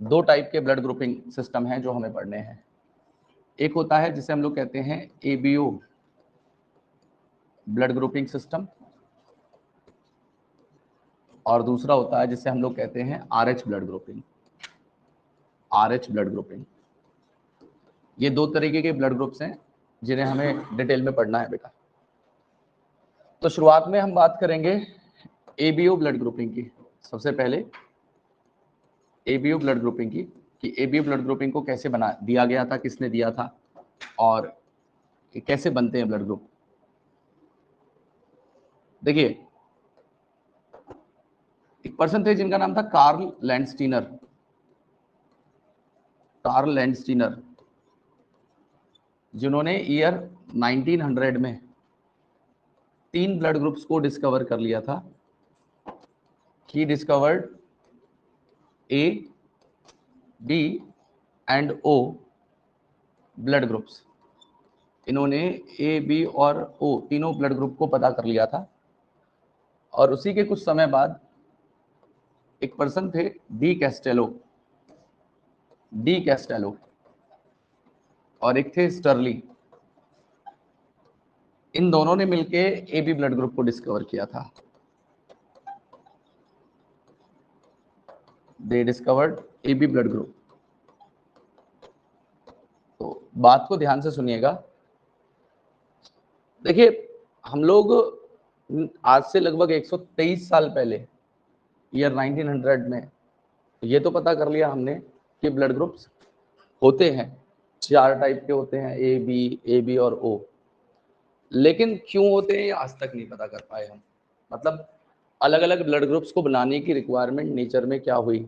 दो टाइप के blood grouping system हैं जो हमें पढ़ने हैं। एक होता है जिसे हम लोग कहते हैं एबीओ ब्लड ग्रुपिंग सिस्टम, और दूसरा होता है जिसे हम लोग कहते हैं RH blood grouping. RH blood grouping, ये दो तरीके के ब्लड ग्रुप्स हैं जिन्हें हमें डिटेल में पढ़ना है बेटा। तो शुरुआत में हम बात करेंगे एबीओ ब्लड ग्रुपिंग की। सबसे पहले एबीओ ब्लड ग्रुपिंग की, कि एबीओ ब्लड ग्रुपिंग को कैसे बना दिया गया था, किसने दिया था, और कैसे बनते हैं ब्लड ग्रुप। देखिए, एक पर्सन थे जिनका नाम था कार्ल लैंडस्टीनर। कार्ल लैंडस्टीनर, जिन्होंने ईयर 1900 में 3 ब्लड ग्रुप्स को डिस्कवर कर लिया था। He discovered A, B and O blood groups. इन्होंने ए, बी और ओ तीनों ब्लड ग्रुप को पता कर लिया था। और उसी के कुछ समय बाद एक पर्सन थे डी कैस्टेलो, और एक थे स्टर्ली। इन दोनों ने मिलके ए बी ब्लड ग्रुप को डिस्कवर किया था। They discovered A B blood group. तो बात को ध्यान से सुनिएगा। देखिए, हम लोग आज से लगभग 123 साल पहले ईयर 1900 में ये तो पता कर लिया हमने कि ब्लड ग्रुप्स होते हैं, 4 टाइप के होते हैं, ए बी और ओ। लेकिन क्यों होते हैं ये आज तक नहीं पता कर पाए हम। मतलब अलग अलग ब्लड ग्रुप्स को बनाने की रिक्वायरमेंट नेचर में क्या हुई,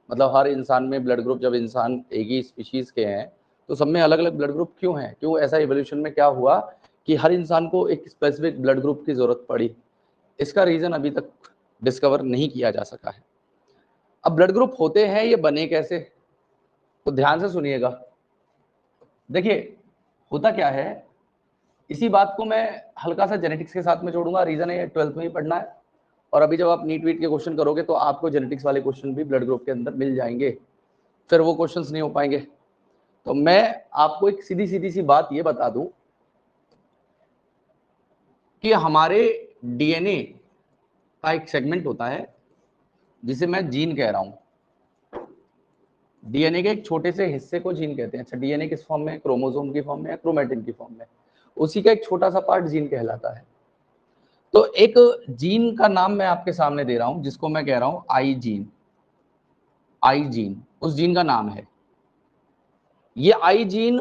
मतलब हर इंसान में ब्लड ग्रुप, जब इंसान एक ही स्पीशीज के हैं तो सब में अलग अलग ब्लड ग्रुप क्यों हैं, क्यों ऐसा इवोल्यूशन में क्या हुआ कि हर इंसान को एक स्पेसिफिक ब्लड ग्रुप की जरूरत पड़ी। इसका रीजन अभी तक डिस्कवर नहीं किया जा सका है। अब ब्लड ग्रुप होते हैं, ये बने कैसे, तो ध्यान से सुनिएगा। देखिए, होता क्या है, इसी बात को मैं हल्का सा जेनेटिक्स के साथ में जोड़ूंगा। रीजन है 12th में ही पढ़ना है, और अभी जब आप नीट वीट के क्वेश्चन करोगे तो आपको जेनेटिक्स वाले क्वेश्चन भी ब्लड ग्रुप के अंदर मिल जाएंगे, फिर वो क्वेश्चंस नहीं हो पाएंगे। तो मैं आपको एक सीधी सीधी सी बात ये बता दूं कि हमारे डीएनए का एक सेगमेंट होता है जिसे मैं जीन कह रहा हूं। डीएनए के एक छोटे से हिस्से को जीन कहते हैं। अच्छा, डीएनए किस फॉर्म में, क्रोमोसोम की फॉर्म में या क्रोमेटिन की फॉर्म में, उसी का एक छोटा सा पार्ट जीन कहलाता है। तो एक जीन का नाम मैं आपके सामने दे रहा हूं जिसको मैं कह रहा हूं आई जीन। आई जीन उस जीन का नाम है। ये आई जीन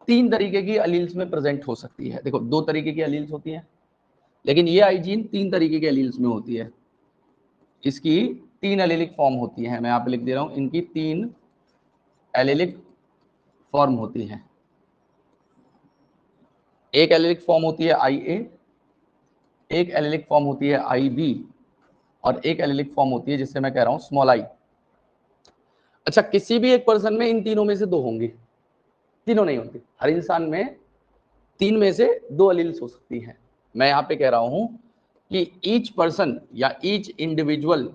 3 तरीके की अलील्स में प्रेजेंट हो सकती है। देखो, 2 तरीके की अलील्स होती हैं, लेकिन ये आई जीन 3 तरीके के अलील्स में होती है। इसकी 3 एलेलिक फॉर्म होती है। मैं यहाँ पे लिख दे रहा हूं, इनकी 3 एलेलिक फॉर्म होती है। एक एलेलिक फॉर्म होती है आई ए, एक एलेलिक फॉर्म होती है आई बी, और एक एलेलिक फॉर्म होती है जिससे मैं कह रहा हूं स्मॉल आई। अच्छा, किसी भी एक पर्सन में इन तीनों में से 2 होंगी, तीनों नहीं होती। हर इंसान में 3 में से 2 अलील्स हो सकती हैं। मैं यहां पे कह रहा हूं कि ईच पर्सन या each individual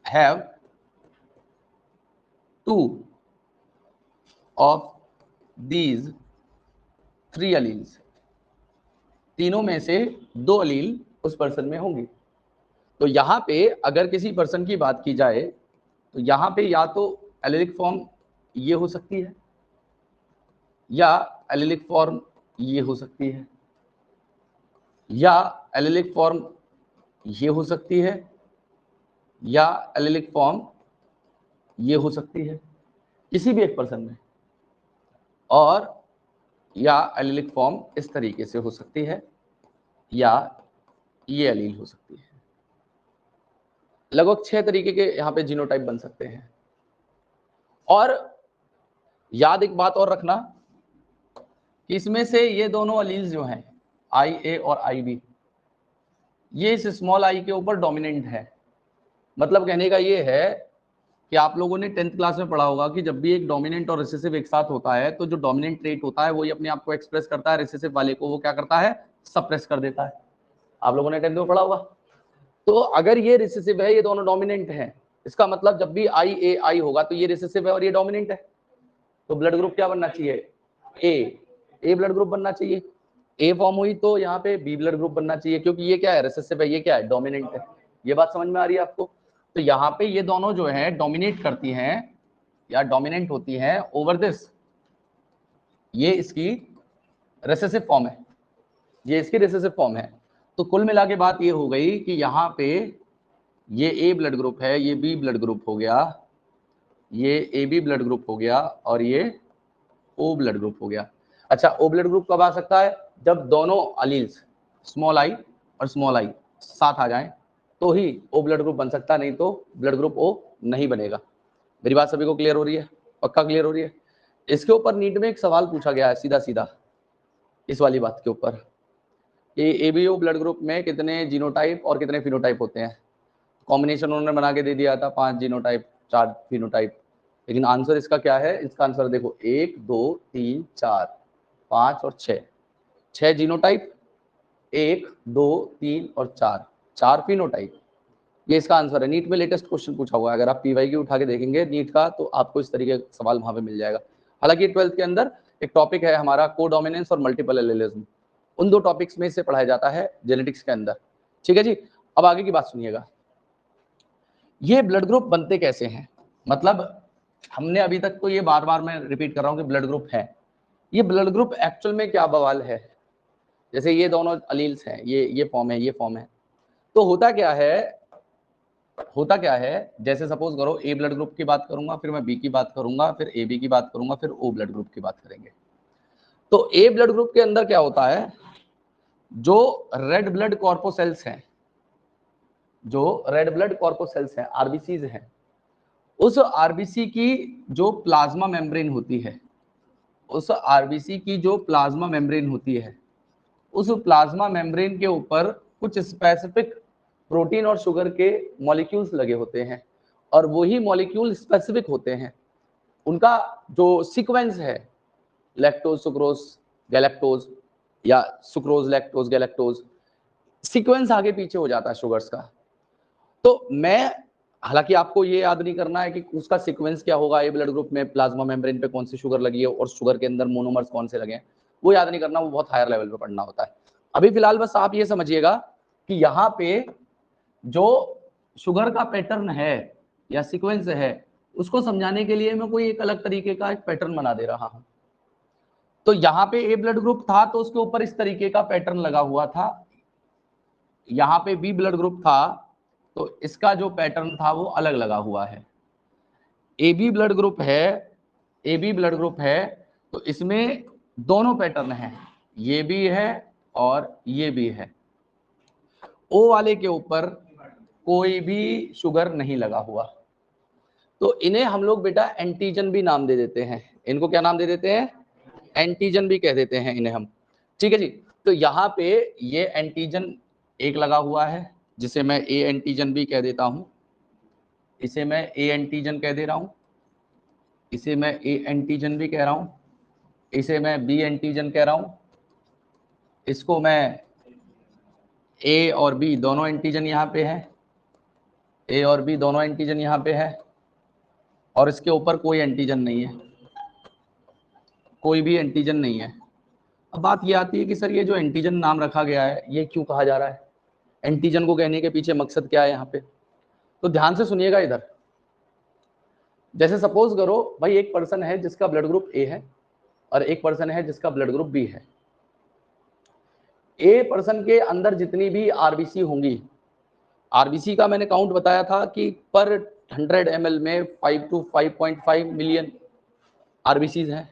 have 2 of these 3 alleles. तीनों में से 2 अलील उस पर्सन में होंगी। तो यहां पे अगर किसी पर्सन की बात की जाए तो यहां पे या तो एलेलिक फॉर्म ये हो सकती है, या एलेलिक फॉर्म ये हो सकती है, या एलेलिक फॉर्म ये हो सकती है, या एलेलिक फॉर्म ये हो सकती है, किसी भी एक पर्सन में। और या एलेलिक फॉर्म इस तरीके से हो सकती है, या ये एलील हो सकती है। लगभग 6 तरीके के यहाँ पे जीनोटाइप बन सकते हैं। और याद एक बात और रखना कि इसमें से ये दोनों अलील्स जो हैं आई ए और आई बी, ये इस स्मॉल आई के ऊपर डोमिनेंट है। मतलब कहने का ये है कि आप लोगों ने 10th क्लास में पढ़ा होगा कि जब भी एक डोमिनेंट और रिसेसिव एक साथ होता है तो जो डोमिनेंट ट्रेट होता है वही अपने आप को एक्सप्रेस करता है, रिसेसिव वाले को वो क्या करता है, सप्रेस कर देता है। आप लोगों ने 10th में पढ़ा होगा। तो अगर ये रिसेसिव है, ये दोनों डोमिनेंट हैं, इसका मतलब जब भी आई होगा तो ये रिसेसिव है और ये डोमिनेंट है, तो ब्लड ग्रुप क्या बनना चाहिए? ए ब्लड ग्रुप बनना चाहिए। ए फॉर्म हुई तो यहाँ पे बी ब्लड ग्रुप बनना चाहिए, क्योंकि ये क्या है? रिसेसिव है, ये क्या है? डोमिनेंट है। ये बात समझ में आ रही है आपको? तो यहाँ पे ये दोनों जो है डोमिनेट करती हैं या डोमिनेंट होती हैं ओवर दिस, ये इसकी रिसेसिव फॉर्म है, ये इसकी रिसेसिव फॉर्म है। तो कुल मिला के बात ये हो गई कि यहाँ पे ये ए ब्लड ग्रुप है, ये बी ब्लड ग्रुप हो गया, ये ए बी ब्लड ग्रुप हो गया और ये ओ ब्लड ग्रुप हो गया। अच्छा, ओ ब्लड ग्रुप कब आ सकता है? जब दोनों अलील्स स्मॉल आई और स्मॉल आई साथ आ जाएं तो ही ओ ब्लड ग्रुप बन सकता है, नहीं तो ब्लड ग्रुप ओ नहीं बनेगा। मेरी बात सभी को क्लियर हो रही है? पक्का क्लियर हो रही है? इसके ऊपर नीट में एक सवाल पूछा गया है सीधा सीधा इस वाली बात के ऊपर कि एबीओ ब्लड ग्रुप में कितने जीनोटाइप और कितने फिनोटाइप होते हैं। कॉम्बिनेशन उन्होंने बना के दे दिया था 5 जीनोटाइप 4 फिनोटाइप, लेकिन आंसर इसका क्या है? इसका आंसर देखो 1 2 3 4 5 और 6 जीनोटाइप, 1 2 3 और 4 फिनोटाइप, ये इसका आंसर है। नीट में लेटेस्ट क्वेश्चन पूछा हुआ है, अगर आप पीवाई की उठा के देखेंगे नीट का तो आपको इस तरीके का सवाल वहां पे मिल जाएगा। हालांकि 12th के अंदर एक टॉपिक है हमारा कोडोमिनेंस और मल्टीपल एलेलिज्म, उन दो टॉपिक्स में से पढ़ाया जाता है जेनेटिक्स के अंदर। ठीक है जी, अब आगे की बात सुनिएगा। ये ब्लड ग्रुप बनते कैसे हैं? मतलब हमने अभी तक तो ये बार बार मैं रिपीट कर रहा हूं कि ब्लड ग्रुप है, ये ब्लड ग्रुप एक्चुअल में क्या बवाल है? जैसे ये दोनों अलील्स हैं, ये फॉर्म है, ये फॉर्म है, तो होता क्या है? जैसे सपोज करो ए ब्लड ग्रुप की बात करूंगा, फिर मैं बी की बात करूंगा, फिर ए बी की बात करूंगा, फिर ओ ब्लड ग्रुप की बात करेंगे। तो ए ब्लड ग्रुप के अंदर क्या होता है? जो रेड ब्लड कॉर्पोसेल्स हैं, जो रेड ब्लड कॉर्पोसेल्स हैं, आरबीसीज हैं, उस आरबीसी की जो प्लाज्मा मेम्ब्रेन होती है, उस आरबीसी की जो प्लाज्मा मेम्ब्रेन होती है, उस प्लाज्मा मेम्ब्रेन के ऊपर कुछ स्पेसिफिक प्रोटीन और शुगर के मॉलिक्यूल्स लगे होते हैं, और वही मॉलिक्यूल स्पेसिफिक होते हैं। उनका जो सीक्वेंस है, लैक्टोज सुक्रोज गैलेक्टोज या सुक्रोज लैक्टोज गैलेक्टोज, सीक्वेंस आगे पीछे हो जाता है शुगर्स का। तो मैं, हालांकि आपको ये याद नहीं करना है कि उसका सीक्वेंस क्या होगा, ए ब्लड ग्रुप में प्लाज्मा मेम्ब्रेन पे कौन सी शुगर लगी है और शुगर के अंदर मोनोमर्स कौन से लगे हैं, वो याद नहीं करना, वो बहुत हायर लेवल पे पढ़ना होता है। अभी फिलहाल बस आप ये समझिएगा कि यहाँ पे जो शुगर का पैटर्न है या सीक्वेंस है, उसको समझाने के लिए मैं कोई एक अलग तरीके का एक पैटर्न बना दे रहा हूं। तो यहाँ पे ए ब्लड ग्रुप था तो उसके ऊपर इस तरीके का पैटर्न लगा हुआ था, यहाँ पे बी ब्लड ग्रुप था तो इसका जो पैटर्न था वो अलग लगा हुआ है। ए बी ब्लड ग्रुप है, ए बी ब्लड ग्रुप है तो इसमें दोनों पैटर्न हैं, ये भी है और ये भी है। ओ वाले के ऊपर कोई भी शुगर नहीं लगा हुआ, तो इन्हें हम लोग बेटा एंटीजन भी नाम दे देते हैं। इनको क्या नाम दे देते हैं? एंटीजन भी कह देते हैं इन्हें हम। ठीक है जी, तो यहाँ पे ये एंटीजन एक लगा हुआ है जिसे मैं ए एंटीजन भी कह देता हूं, इसे मैं ए एंटीजन कह दे रहा हूं, इसे मैं ए एंटीजन भी कह रहा हूं, इसे मैं बी एंटीजन कह रहा हूं, इसको मैं ए और बी दोनों एंटीजन यहाँ पे है, ए और बी दोनों एंटीजन यहाँ पे है, और इसके ऊपर कोई एंटीजन नहीं है, कोई भी एंटीजन नहीं है। अब बात ये आती है कि सर ये जो एंटीजन नाम रखा गया है ये क्यों कहा जा रहा है, एंटीजन को कहने के पीछे मकसद क्या है यहाँ पे? तो ध्यान से सुनिएगा इधर। जैसे सपोज करो भाई एक पर्सन है जिसका ब्लड ग्रुप ए है और एक पर्सन है जिसका ब्लड ग्रुप बी है। ए पर्सन के अंदर जितनी भी आरबीसी होंगी, आरबीसी का मैंने काउंट बताया था कि पर 100 ml में 5 to 5.5 मिलियन आरबीसीज हैं,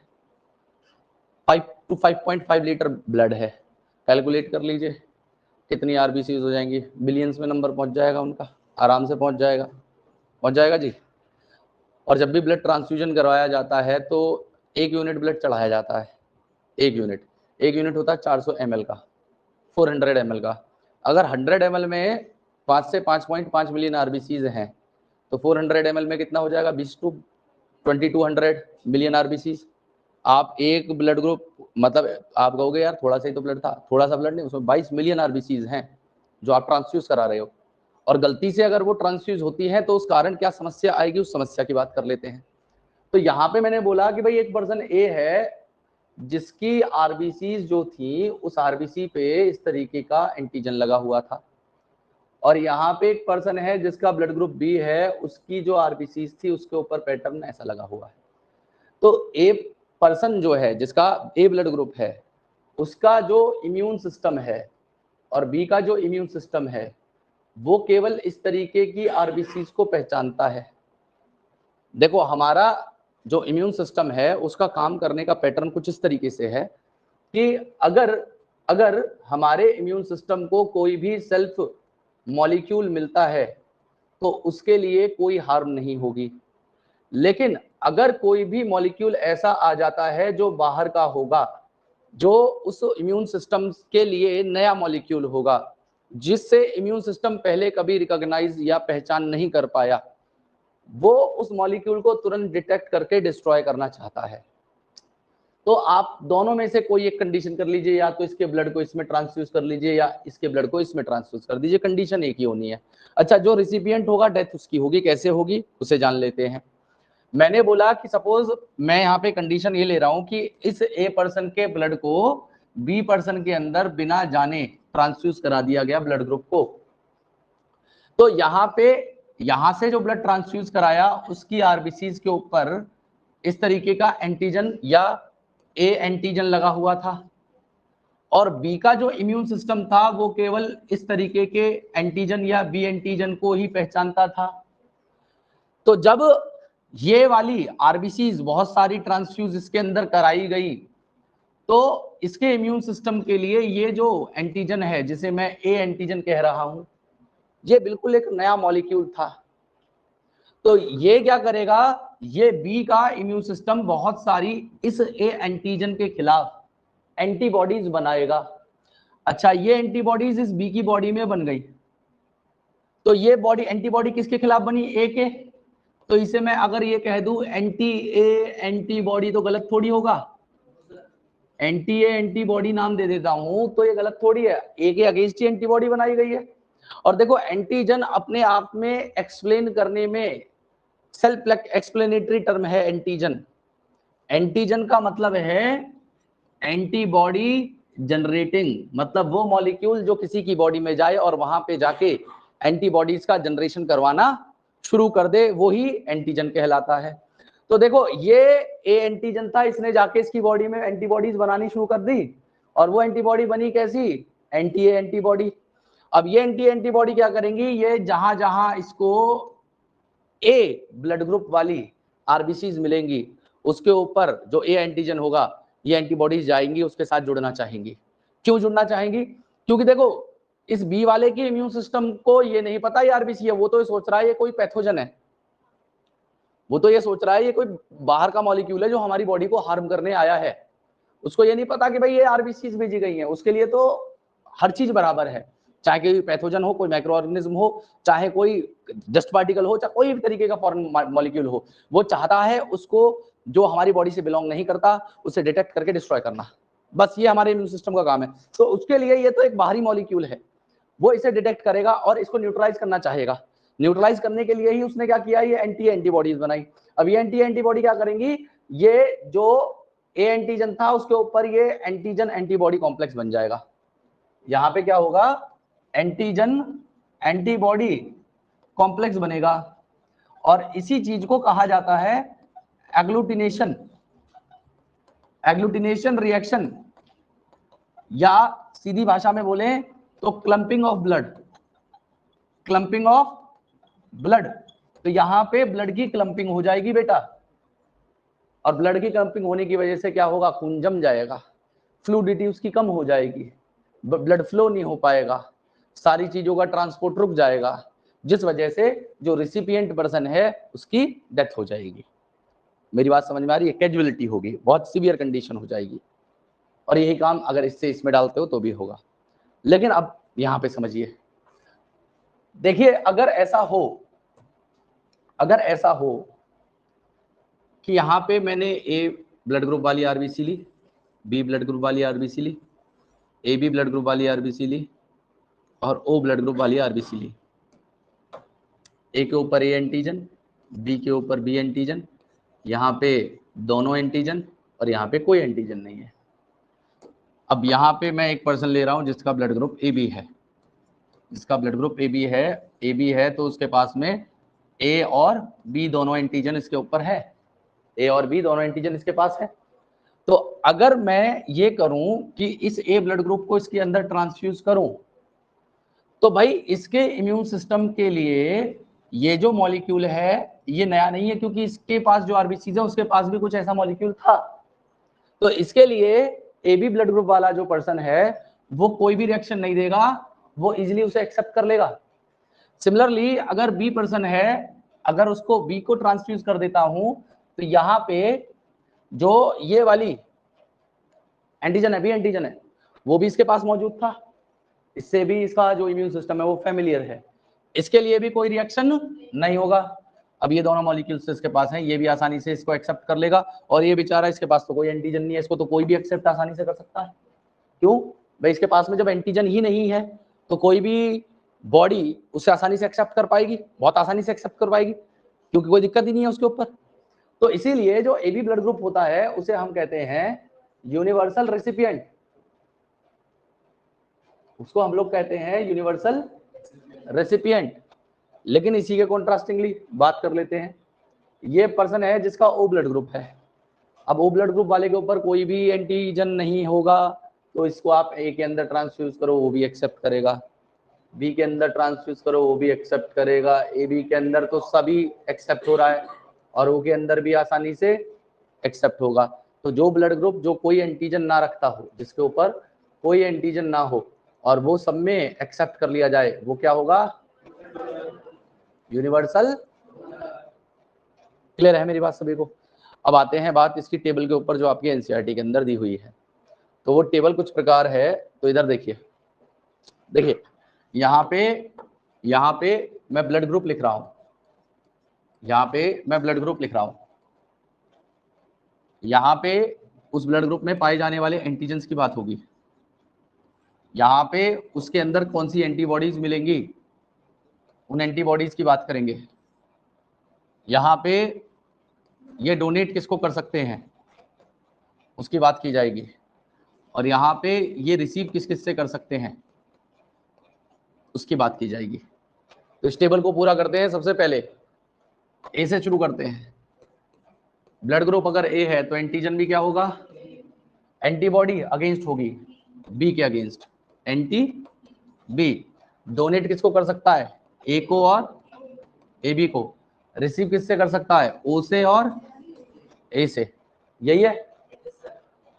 5 to 5.5 लीटर ब्लड है। कैलकुलेट कर लीजिए कितनी आरबीसीज हो जाएंगी, बिलियंस में नंबर पहुंच जाएगा उनका, आराम से पहुंच जाएगा जी। और जब भी ब्लड ट्रांसफ्यूजन करवाया जाता है तो 1 यूनिट ब्लड चढ़ाया जाता है, 1 यूनिट होता है 400 ml का, 400 ml का। अगर 100 ml में 5 से 5.5 मिलियन आरबीसीज हैं तो 400 ml में कितना हो जाएगा? 20 to 2200 मिलियन आरबीसीज। आप एक ब्लड ग्रुप, मतलब आप कहोगे यार थोड़ा सा ही तो ब्लड था, थोड़ा सा ब्लड नहीं, उसमें 22 मिलियन आरबीसीज हैं जो आप ट्रांसफ्यूज करा रहे हो, और गलती से अगर वो ट्रांसफ्यूज होती है तो उस कारण क्या समस्या आएगी, उस समस्या की बात कर लेते हैं। तो यहाँ पे मैंने बोला कि भाई एक पर्सन ए है जिसकी आरबीसी जो थी उस आरबीसी पे इस तरीके का एंटीजन लगा हुआ था, और यहाँ पे एक पर्सन है जिसका ब्लड ग्रुप बी है, उसकी जो आरबीसी थी उसके ऊपर पैटर्न ऐसा लगा हुआ है। तो ए पर्सन जो है जिसका ए ब्लड ग्रुप है उसका जो इम्यून सिस्टम है और बी का जो इम्यून सिस्टम है वो केवल इस तरीके की आरबीसी को पहचानता है। देखो हमारा जो इम्यून सिस्टम है उसका काम करने का पैटर्न कुछ इस तरीके से है कि अगर हमारे इम्यून सिस्टम को कोई भी सेल्फ मॉलिक्यूल मिलता है तो उसके लिए कोई हार्म नहीं होगी, लेकिन अगर कोई भी मॉलिक्यूल ऐसा आ जाता है जो बाहर का होगा, जो उस इम्यून सिस्टम के लिए नया मॉलिक्यूल होगा जिससे इम्यून सिस्टम पहले कभी रिकॉग्नाइज या पहचान नहीं कर पाया, वो उस मॉलिक्यूल को तुरंत डिटेक्ट करके डिस्ट्रॉय करना चाहता है। तो आप दोनों में से कोई एक कंडीशन कर लीजिए, या तो इसके ब्लड को इसमें ट्रांसफ्यूज कर लीजिए या इसके ब्लड को इसमें ट्रांसफ्यूज कर दीजिए, कंडीशन एक ही होनी है। अच्छा, जो रिसिपिएंट होगा डेथ उसकी होगी, कैसे होगी उसे जान लेते हैं। मैंने बोला कि सपोज मैं यहाँ पे कंडीशन ये ले रहा हूं कि इस ए पर्सन के ब्लड को बी पर्सन के अंदर बिना जाने ट्रांसफ्यूज करा दिया गया ब्लड ग्रुप को। तो यहाँ से जो ब्लड ट्रांसफ्यूज कराया उसकी आरबीसी के ऊपर इस तरीके का एंटीजन या ए एंटीजन लगा हुआ था, और बी का जो इम्यून सिस्टम था वो केवल इस तरीके के एंटीजन या बी एंटीजन को ही पहचानता था। तो जब ये वाली आरबीसीज बहुत सारी ट्रांसफ्यूज इसके अंदर कराई गई तो इसके इम्यून सिस्टम के लिए ये जो एंटीजन है जिसे मैं ए एंटीजन कह रहा हूं, ये बिल्कुल एक नया मॉलिक्यूल था। तो ये क्या करेगा, ये बी का इम्यून सिस्टम बहुत सारी इस ए एंटीजन के खिलाफ एंटीबॉडीज बनाएगा। अच्छा, ये एंटीबॉडीज इस बी की बॉडी में बन गई, तो ये बॉडी एंटीबॉडी किसके खिलाफ बनी, ए के। तो इसे मैं अगर ये कह दूं एंटी ए एंटीबॉडी तो गलत थोड़ी होगा, एंटी ए एंटीबॉडी नाम दे देता हूं तो ये गलत थोड़ी है, ए के अगेंस्ट ही एंटीबॉडी बनाई गई है। और देखो एंटीजन अपने आप में एक्सप्लेन करने में सेल्फ एक्सप्लेनेटरी टर्म है एंटीजन। एंटीजन का मतलब है एंटीबॉडी जनरेटिंग, मतलब वो मॉलिक्यूल जो किसी की बॉडी में जाए और वहां पे जाके एंटीबॉडीज का जनरेशन करवाना शुरू कर दे, वो ही एंटीजन कहलाता है। तो देखो ये ए एंटीजन था, इसने जाके इसकी बॉडी में एंटीबॉडीज बनानी शुरू कर दी, और वो एंटीबॉडी बनी कैसी, एंटी ए एंटीबॉडी। अब ये एंटी एंटीबॉडी क्या करेंगी, ये जहां जहां इसको ए ब्लड ग्रुप वाली आरबीसीज मिलेंगी उसके ऊपर जो ए एंटीजन होगा ये एंटीबॉडीज जाएंगी, उसके साथ जुड़ना चाहेंगी। क्यों जुड़ना चाहेंगी, क्योंकि देखो इस बी वाले के इम्यून सिस्टम को ये नहीं पता ये आरबीसी है, वो तो ये सोच रहा है ये कोई पैथोजन है, वो तो ये सोच रहा है ये कोई बाहर का मॉलिक्यूल है जो हमारी बॉडी को हार्म करने आया है। उसको ये नहीं पता कि भाई ये आरबीसी भेजी गई हैं, उसके लिए तो हर चीज बराबर है, चाहे कोई पैथोजन हो, कोई माइक्रो ऑर्गेनिज्म हो, चाहे कोई डस्ट पार्टिकल हो, चाहे कोई भी तरीके का फॉरेन मॉलिक्यूल हो, वो चाहता है उसको जो हमारी बॉडी से बिलोंग नहीं करता उसे डिटेक्ट करके डिस्ट्रॉय करना, बस ये हमारे इम्यून सिस्टम का काम है। तो उसके लिए ये तो एक बाहरी मॉलिक्यूल है, वो इसे डिटेक्ट करेगा और इसको न्यूट्रलाइज करना चाहेगा। न्यूट्रलाइज करने के लिए ही उसने क्या किया, ये एंटी एंटीबॉडीज बनाई। अब ये एंटी एंटीबॉडी क्या करेंगी, ये जो ए एंटीजन था उसके ऊपर ये एंटीजन एंटीबॉडी कॉम्प्लेक्स बन जाएगा। यहां पे क्या होगा, एंटीजन एंटीबॉडी कॉम्प्लेक्स बनेगा, और इसी चीज को कहा जाता है एग्लूटिनेशन, एग्लूटिनेशन रिएक्शन, या सीधी भाषा में बोले तो clumping of blood, clumping of blood. तो यहां पे ब्लड की क्लंपिंग हो जाएगी बेटा, और ब्लड की क्लंपिंग होने की वजह से क्या होगा, खून जम जाएगा, फ्लूइडिटी उसकी कम हो जाएगी, ब्लड फ्लो नहीं हो पाएगा, सारी चीजों का ट्रांसपोर्ट रुक जाएगा, जिस वजह से जो रिसिपिएंट पर्सन है उसकी डेथ हो जाएगी। मेरी बात समझ में आ रही है, कैजुअलिटी होगी, बहुत सीवियर कंडीशन हो जाएगी, और यही काम अगर इससे इसमें डालते हो तो भी होगा। लेकिन अब यहां पे समझिए, देखिए अगर ऐसा हो कि यहां पे मैंने ए ब्लड ग्रुप वाली आरबीसी ली, बी ब्लड ग्रुप वाली आरबीसी ली, ए बी ब्लड ग्रुप वाली आरबीसी ली, और ओ ब्लड ग्रुप वाली आरबीसी ली, ए के ऊपर ए एंटीजन, बी के ऊपर बी एंटीजन, यहाँ पे दोनों एंटीजन और यहाँ पे कोई एंटीजन नहीं है। अब यहाँ पे मैं एक पर्सन ले रहा हूँ जिसका ब्लड ग्रुप ए बी है, जिसका ब्लड ग्रुप ए बी है, तो उसके पास में ए और बी दोनों एंटीजन इसके ऊपर है, ए और बी दोनों एंटीजन इसके पास है। तो अगर मैं ये करूं कि इस ए ब्लड ग्रुप को इसके अंदर ट्रांसफ्यूज करूं, तो भाई इसके इम्यून सिस्टम के लिए ये जो मॉलिक्यूल है ये नया नहीं है, क्योंकि इसके पास जो आरबीसी है उसके पास भी कुछ ऐसा मॉलिक्यूल था। तो इसके लिए ए बी ब्लड ग्रुप वाला जो पर्सन है वो कोई भी रिएक्शन नहीं देगा, वो इजीली उसे एक्सेप्ट कर लेगा। सिमिलरली अगर बी पर्सन है, अगर उसको बी को ट्रांसफ्यूज कर देता हूं, तो यहाँ पे जो ये वाली एंटीजन है, बी एंटीजन है, वो भी इसके पास मौजूद था, इससे भी इसका जो इम्यून सिस्टम है वो फेमिलियर है, इसके लिए भी कोई रिएक्शन नहीं होगा। अब ये दोनों मॉलिक्यूल्स इसके पास हैं, ये भी आसानी से इसको एक्सेप्ट कर लेगा, और ये बेचारा इसके पास तो कोई एंटीजन नहीं है, इसको तो कोई भी एक्सेप्ट आसानी से कर सकता है। क्यों भाई? इसके पास में जब एंटीजन ही नहीं है तो कोई भी बॉडी उसे आसानी से एक्सेप्ट कर पाएगी, बहुत आसानी से एक्सेप्ट कर पाएगी, क्योंकि कोई दिक्कत ही नहीं है उसके ऊपर। तो इसीलिए जो ए बी ब्लड ग्रुप होता है उसे हम कहते हैं यूनिवर्सल रेसिपिएंट, उसको हम लोग कहते हैं यूनिवर्सल रेसिपिएंट। लेकिन इसी के कॉन्ट्रास्टिंगली बात कर लेते हैं, ये पर्सन है जिसका ओ ब्लड ग्रुप है। अब ओ ब्लड ग्रुप वाले के ऊपर कोई भी एंटीजन नहीं होगा, तो इसको आप ए के अंदर ट्रांसफ्यूज करो वो भी एक्सेप्ट करेगा, बी के अंदर ट्रांसफ्यूज करो वो भी एक्सेप्ट करेगा, ए बी के अंदर तो सभी एक्सेप्ट हो रहा है, और ओ के अंदर भी आसानी से एक्सेप्ट होगा। तो जो ब्लड ग्रुप जो कोई एंटीजन ना रखता हो, जिसके ऊपर कोई एंटीजन ना हो, और वो सब में एक्सेप्ट कर लिया जाए, वो क्या होगा? यूनिवर्सल। क्लियर है मेरी बात सभी को? अब आते हैं बात इसकी टेबल के ऊपर जो आपकी एनसीईआरटी के अंदर दी हुई है। तो वो टेबल कुछ प्रकार है, तो इधर देखिए, देखिए यहाँ पे मैं ब्लड ग्रुप लिख रहा हूं, यहाँ पे मैं ब्लड ग्रुप लिख रहा हूं, यहाँ पे उस ब्लड ग्रुप में पाए जाने वाले एंटीजन्स की बात होगी, यहाँ पे उसके अंदर कौन सी एंटीबॉडीज मिलेंगी उन एंटीबॉडीज की बात करेंगे, यहाँ पे ये डोनेट किसको कर सकते हैं उसकी बात की जाएगी, और यहाँ पे ये रिसीव किस किस से कर सकते हैं उसकी बात की जाएगी। तो इस टेबल को पूरा करते हैं। सबसे पहले ए से शुरू करते हैं। ब्लड ग्रुप अगर ए है तो एंटीजन भी क्या होगा? एंटीबॉडी अगेंस्ट होगी बी के अगेंस्ट, एंटी बी। डोनेट किसको कर सकता है? ए को और ए बी को। रिसीव किससे कर सकता है? ओ से और ए से। यही है।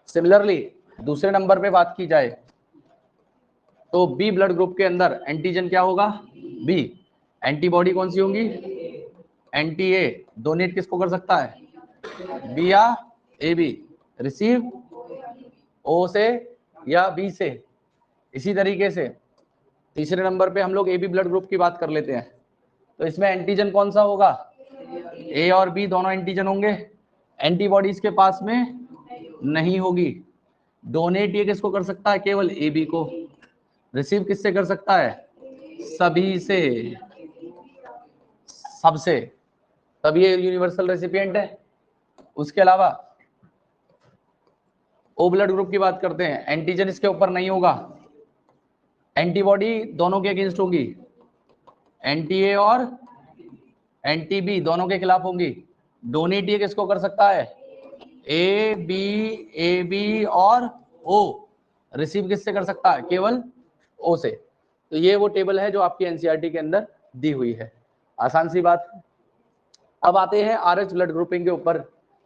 सिमिलरली दूसरे नंबर पे बात की जाए तो बी ब्लड ग्रुप के अंदर एंटीजन क्या होगा? बी। एंटीबॉडी कौन सी होंगी? एंटी ए। डोनेट किसको कर सकता है? बी या ए बी। रिसीव ओ से या बी से। इसी तरीके से तीसरे नंबर पे हम लोग ए बी ब्लड ग्रुप की बात कर लेते हैं। तो इसमें एंटीजन कौन सा होगा? ए और बी दोनों एंटीजन होंगे, एंटीबॉडीज के पास में नहीं होगी। डोनेट ये किसको कर सकता है? केवल ए बी को। रिसीव किससे कर सकता है? सभी से, सबसे, तब ये यूनिवर्सल रेसिपिएंट है। उसके अलावा ओ ब्लड ग्रुप की बात करते हैं, एंटीजन इसके ऊपर नहीं होगा, एंटीबॉडी दोनों के अगेंस्ट होगी, एंटी ए और एंटी बी दोनों के खिलाफ होंगी। डोनेट ये किसको कर सकता है? ए बी और ओ। रिसीव किससे कर सकता है? केवल ओ से। तो ये वो टेबल है जो आपकी एनसीईआरटी के अंदर दी हुई है। आसान सी बात है। अब आते हैं आरएच ब्लड ग्रुपिंग के ऊपर।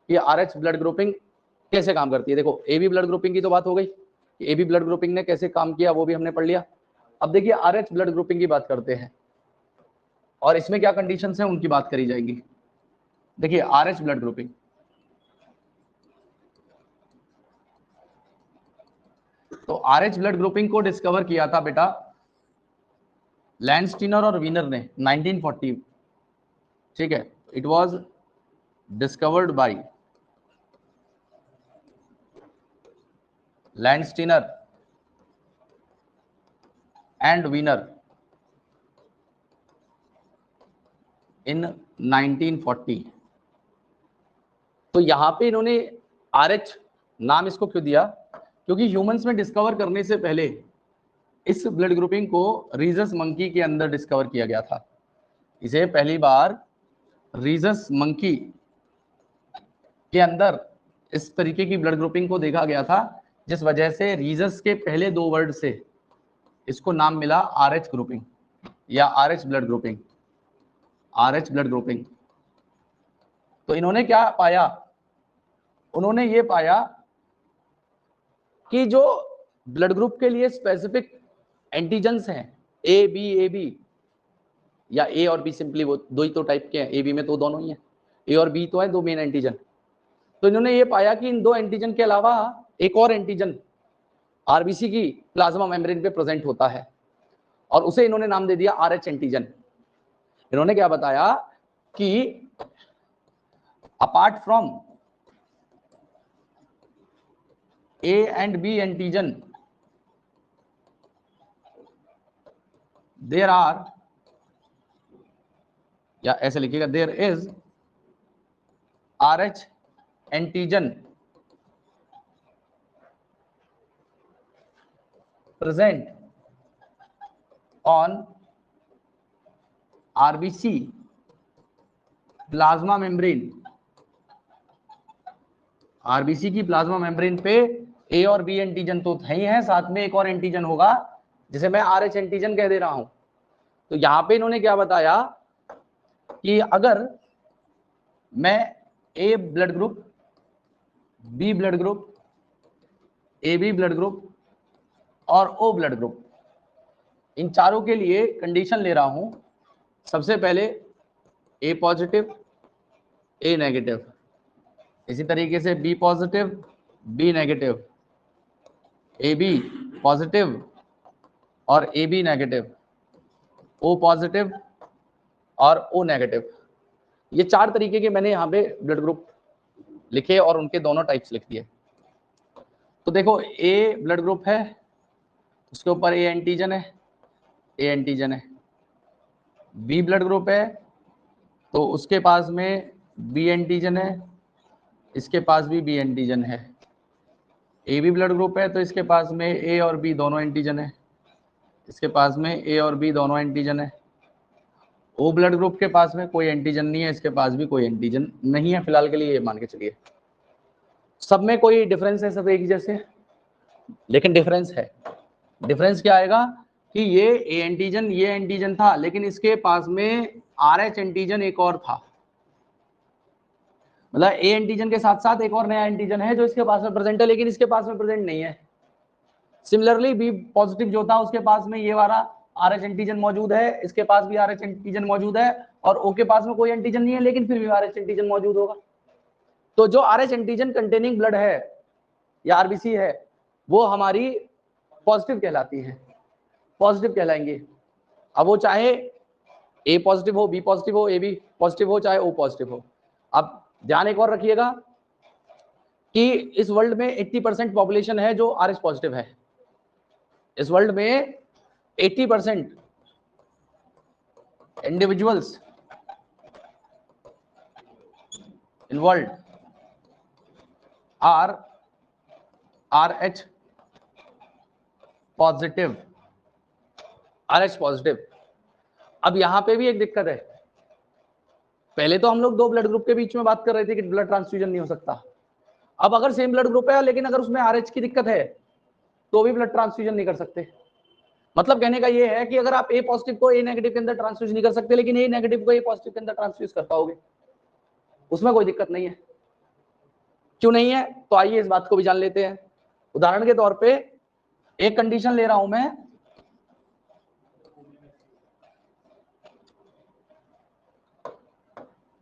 ये आरएच ब्लड ग्रुपिंग कैसे काम करती है? देखो, एबी ब्लड ग्रुपिंग की तो बात हो गई, एबी ब्लड ग्रुपिंग ने कैसे काम किया वो भी हमने पढ़ लिया। अब देखिए आरएच ब्लड ग्रुपिंग की बात करते हैं, और इसमें क्या कंडीशंस हैं उनकी बात करी जाएगी। देखिए आरएच ब्लड ग्रुपिंग, तो आरएच ब्लड ग्रुपिंग को डिस्कवर किया था बेटा लैंडस्टीनर और वीनर ने 1940। ठीक है, it was discovered by Landsteiner and Wiener in 1940। तो यहाँ पे इन्होंने RH नाम इसको क्यों दिया? क्योंकि ह्यूमंस में डिस्कवर करने से पहले इस ब्लड ग्रुपिंग को रीजस मंकी के अंदर डिस्कवर किया गया था। इसे पहली बार रीजस मंकी के अंदर इस तरीके की ब्लड ग्रुपिंग को देखा गया था, जिस वजह से रीजस के पहले 2 वर्ड से इसको नाम मिला RH ग्रुपिंग या RH blood grouping, RH blood grouping. तो इन्होंने क्या पाया? उन्होंने ये पाया कि जो ब्लड ग्रुप के लिए स्पेसिफिक एंटीजेंस हैं ए बी या ए और बी, सिंपली वो दो ही तो टाइप के हैं, ए बी में तो दोनों ही हैं, ए और बी तो है 2 मेन एंटीजन। तो इन्होंने ये पाया कि इन 2 एंटीजन के अलावा एक और एंटीजन आरबीसी की प्लाज्मा मेम्ब्रेन पे प्रेजेंट होता है और उसे इन्होंने नाम दे दिया RH एंटीजन। इन्होंने क्या बताया कि apart from A and B antigen, there are, या ऐसे लिखिएगा, there is RH antigen present on RBC plasma membrane. RBC की प्लाज्मा मेम्ब्रेन पे ए और बी एंटीजन तो है ही है, साथ में एक और एंटीजन होगा जिसे मैं RH एंटीजन कह दे रहा हूं। तो यहां पे इन्होंने क्या बताया कि अगर मैं A blood group, B blood group, AB blood group और O ब्लड ग्रुप, इन चारों के लिए कंडीशन ले रहा हूं, सबसे पहले A पॉजिटिव, A नेगेटिव, इसी तरीके से B positive, B negative, AB positive और AB नेगेटिव, O पॉजिटिव और O नेगेटिव। ये 4 तरीके के मैंने यहाँ पे ब्लड ग्रुप लिखे और उनके दोनों टाइप्स लिख दिए। तो देखो, A ब्लड ग्रुप है, उसके ऊपर A एंटीजन है, A एंटीजन है। B ब्लड ग्रुप है तो उसके पास में B एंटीजन है, इसके पास भी B एंटीजन है। AB ब्लड ग्रुप है तो इसके पास में A और B दोनों एंटीजन है, इसके पास में A और B दोनों एंटीजन है। O ब्लड ग्रुप के पास में कोई एंटीजन नहीं है, इसके पास भी कोई एंटीजन नहीं है, फिलहाल के लिए ये मान के चलिए। सब में कोई डिफरेंस है, सब एक जैसे, लेकिन डिफरेंस है। डिफरेंस क्या आएगा कि ये ए एंटीजन, ये एंटीजन था, लेकिन इसके पास में RH एंटीजन एक और था। मतलब ए एंटीजन के साथ साथ एक और नया एंटीजन है जो इसके पास में प्रेजेंट है, लेकिन इसके पास में प्रेजेंट नहीं है। सिमिलरली बी पॉजिटिव जो था उसके पास में ये वाला RH एंटीजन मौजूद है, इसके पास भी RH एंटीजन मौजूद है, और O के पास में कोई एंटीजन नहीं है लेकिन फिर भी RH एंटीजन मौजूद होगा। तो जो RH एंटीजन कंटेनिंग ब्लड है या आरबीसी है वो हमारी पॉजिटिव कहलाती है, पॉजिटिव कहलाएंगे। अब वो चाहे A पॉजिटिव हो, B पॉजिटिव हो, AB पॉजिटिव हो, चाहे O पॉजिटिव हो। अब ध्यान एक और रखिएगा कि इस वर्ल्ड में 80% पॉपुलेशन है जो RH पॉजिटिव है। इस वर्ल्ड में 80% individuals in world are RH positive, RH positive. अब यहां पे भी एक दिक्कत है, पहले तो हम लोग 2 ब्लड ग्रुप के बीच में बात कर रहे थे कि ब्लड ट्रांसफ्यूजन नहीं हो सकता। अब अगर सेम ब्लड ग्रुप है लेकिन अगर उसमें RH की दिक्कत है तो भी ब्लड ट्रांसफ्यूजन नहीं कर सकते। मतलब कहने का ये है कि अगर आप A पॉजिटिव को A नेगेटिव के अंदर ट्रांसफ्यूज नहीं कर सकते, लेकिन A नेगेटिव को A पॉजिटिव के अंदर ट्रांसफ्यूज कर पाओगे, उसमें कोई दिक्कत नहीं है। क्यों नहीं है? तो आइए इस बात को भी जान लेते हैं। उदाहरण के तौर पे एक कंडीशन ले रहा हूं मैं,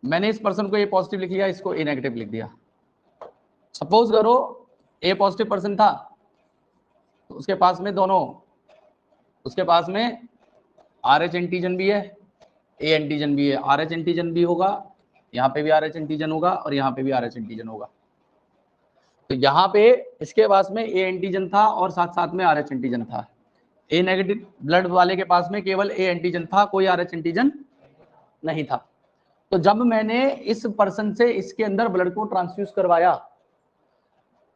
मैंने इस पर्सन को A पॉजिटिव लिख लिया, इसको A नेगेटिव लिख दिया। सपोज करो A पॉजिटिव पर्सन था तो उसके पास में दोनों, उसके पास में RH एंटीजन भी है, A एंटीजन भी है। RH एंटीजन भी होगा, यहाँ पे भी RH एंटीजन होगा और यहाँ पे भी RH एंटीजन होगा। तो यहाँ पे इसके पास में A एंटीजन था और साथ साथ में RH एंटीजन था। A नेगेटिव ब्लड वाले के पास में केवल A एंटीजन था, कोई RH एंटीजन नहीं था। तो जब मैंने इस पर्सन से इसके अंदर ब्लड को ट्रांसफ्यूज करवाया